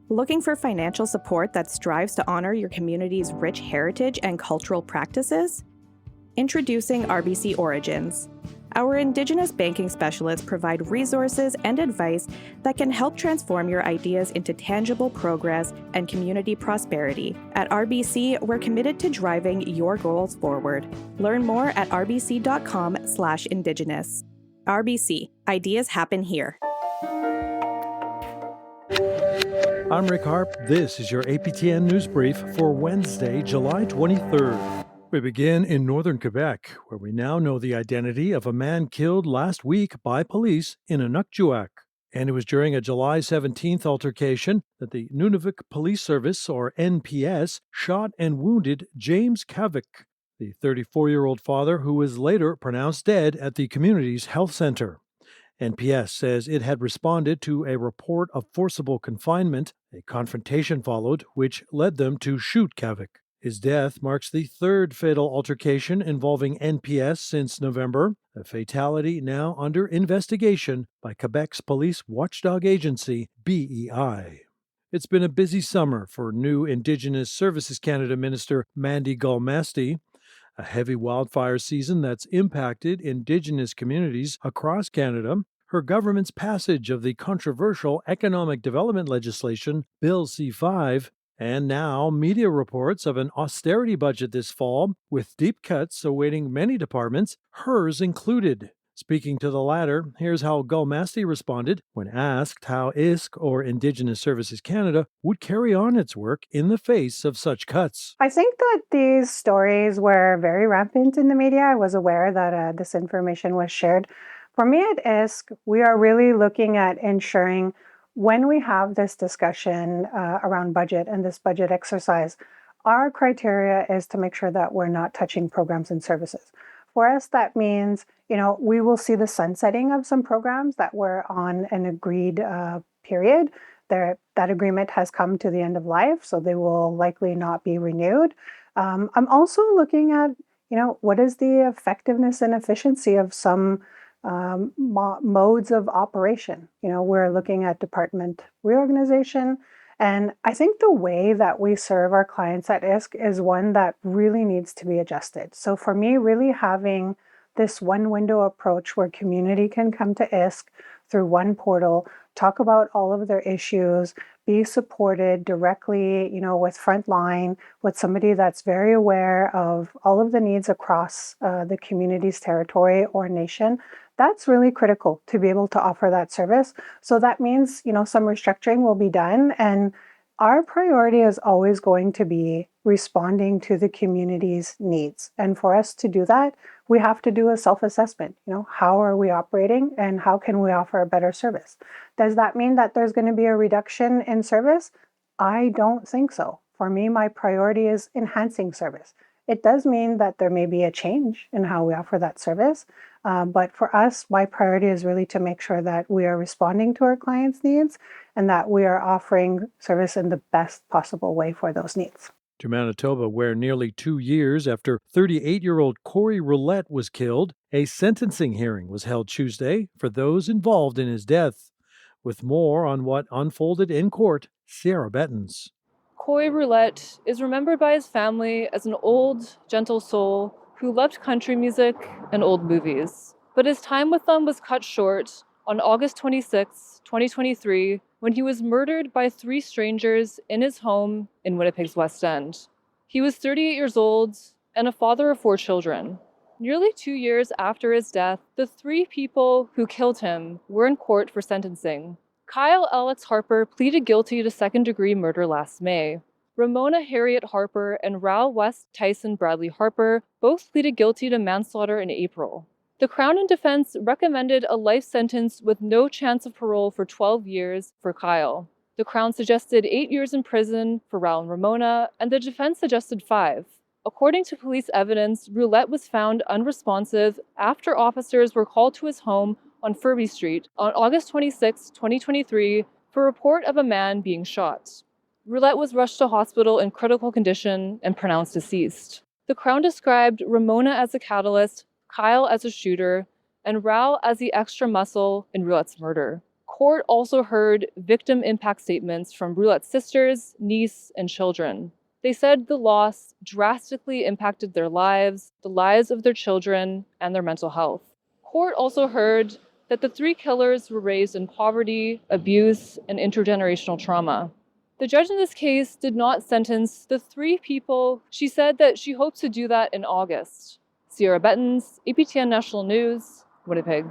Looking for financial support that strives to honor your community's rich heritage and cultural practices? Introducing RBC Origins. Our Indigenous banking specialists provide resources and advice that can help transform your ideas into tangible progress and community prosperity. At RBC, we're committed to driving your goals forward. Learn more at rbc.com/indigenous. RBC, ideas happen here. I'm Rick Harp. This is your APTN News Brief for Wednesday, July 23rd. We begin in northern Quebec, where we now know the identity of a man killed last week by police in Inukjuak. And it was during a July 17th altercation that the Nunavik Police Service, or NPS, shot and wounded James Kavik, the 34-year-old father who was later pronounced dead at the community's health center. NPS says it had responded to a report of forcible confinement. A confrontation followed, which led them to shoot Kavik. His death marks the third fatal altercation involving NPS since November, a fatality now under investigation by Quebec's police watchdog agency, BEI. It's been a busy summer for new Indigenous Services Canada Minister Mandy Galmasti. A heavy wildfire season that's impacted Indigenous communities across Canada, her government's passage of the controversial economic development legislation, Bill C-5, and now media reports of an austerity budget this fall, with deep cuts awaiting many departments, hers included. Speaking to the latter, here's how Galmasti responded when asked how ISC, or Indigenous Services Canada, would carry on its work in the face of such cuts. I think that these stories were very rampant in the media. I was aware that this information was shared. For me at ISC, we are really looking at ensuring when we have this discussion around budget and this budget exercise, our criteria is to make sure that we're not touching programs and services. For us, that means, we will see the sunsetting of some programs that were on an agreed period. That agreement has come to the end of life, so they will likely not be renewed. I'm also looking at, what is the effectiveness and efficiency of some modes of operation. We're looking at department reorganization. And I think the way that we serve our clients at ISC is one that really needs to be adjusted. So for me, really having this one window approach where community can come to ISC through one portal, talk about all of their issues, be supported directly, with frontline, with somebody that's very aware of all of the needs across the community's territory or nation. That's really critical to be able to offer that service. So that means, some restructuring will be done. And our priority is always going to be responding to the community's needs. And for us to do that, we have to do a self-assessment. How are we operating and how can we offer a better service? Does that mean that there's going to be a reduction in service? I don't think so. For me, my priority is enhancing service. It does mean that there may be a change in how we offer that service. But for us, my priority is really to make sure that we are responding to our clients' needs and that we are offering service in the best possible way for those needs. To Manitoba, where nearly 2 years after 38-year-old Corey Roulette was killed, a sentencing hearing was held Tuesday for those involved in his death. With more on what unfolded in court, Sarah Bettens. Corey Roulette is remembered by his family as an old, gentle soul who loved country music and old movies. But his time with them was cut short on August 26, 2023, when he was murdered by 3 strangers in his home in Winnipeg's West End. He was 38 years old and a father of 4 children. Nearly 2 years after his death, the 3 people who killed him were in court for sentencing. Kyle Alex Harper pleaded guilty to second-degree murder last May. Ramona Harriet Harper and Rao West Tyson Bradley Harper both pleaded guilty to manslaughter in April. The Crown and defense recommended a life sentence with no chance of parole for 12 years for Kyle. The Crown suggested 8 years in prison for Rao and Ramona, and the defense suggested 5. According to police evidence, Roulette was found unresponsive after officers were called to his home on Furby Street on August 26, 2023, for a report of a man being shot. Roulette was rushed to hospital in critical condition and pronounced deceased. The Crown described Ramona as a catalyst, Kyle as a shooter, and Rao as the extra muscle in Roulette's murder. Court also heard victim impact statements from Roulette's sisters, niece, and children. They said the loss drastically impacted their lives, the lives of their children, and their mental health. Court also heard that the three killers were raised in poverty, abuse, and intergenerational trauma. The judge in this case did not sentence the three people. She said that she hopes to do that in August. Sierra Bettens, APTN National News, Winnipeg.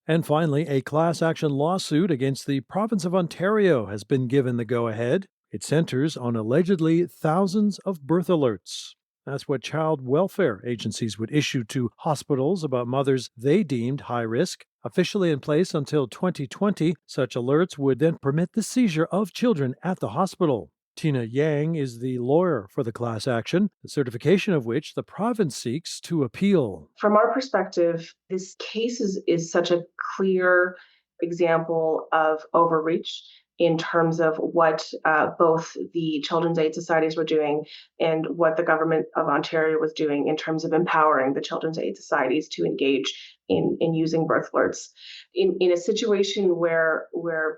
And finally, a class action lawsuit against the province of Ontario has been given the go-ahead. It centers on allegedly thousands of birth alerts. That's what child welfare agencies would issue to hospitals about mothers they deemed high risk. Officially in place until 2020, such alerts would then permit the seizure of children at the hospital. Tina Yang is the lawyer for the class action, the certification of which the province seeks to appeal. From our perspective, this case is such a clear example of overreach in terms of what both the Children's Aid Societies were doing and what the government of Ontario was doing in terms of empowering the Children's Aid Societies to engage in using birth alerts. In a situation where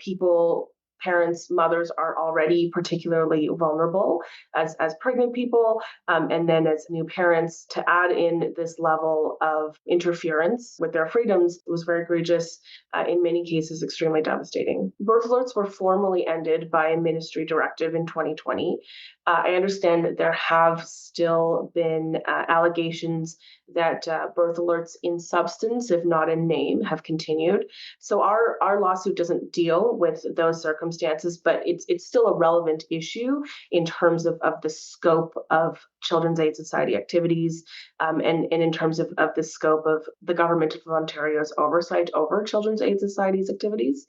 people, parents, mothers are already particularly vulnerable as pregnant people, and then as new parents, to add in this level of interference with their freedoms was very egregious, in many cases extremely devastating. Birth alerts were formally ended by a ministry directive in 2020. I understand that there have still been allegations that birth alerts in substance, if not in name, have continued. So our lawsuit doesn't deal with those circumstances, but it's still a relevant issue in terms of the scope of Children's Aid Society activities, and in terms of the scope of the Government of Ontario's oversight over Children's Aid Society's activities.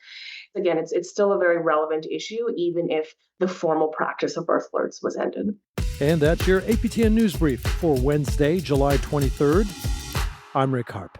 Again, it's still a very relevant issue, even if the formal practice of birth alerts was ended. And that's your APTN News Brief for Wednesday, July 23rd. I'm Rick Harp.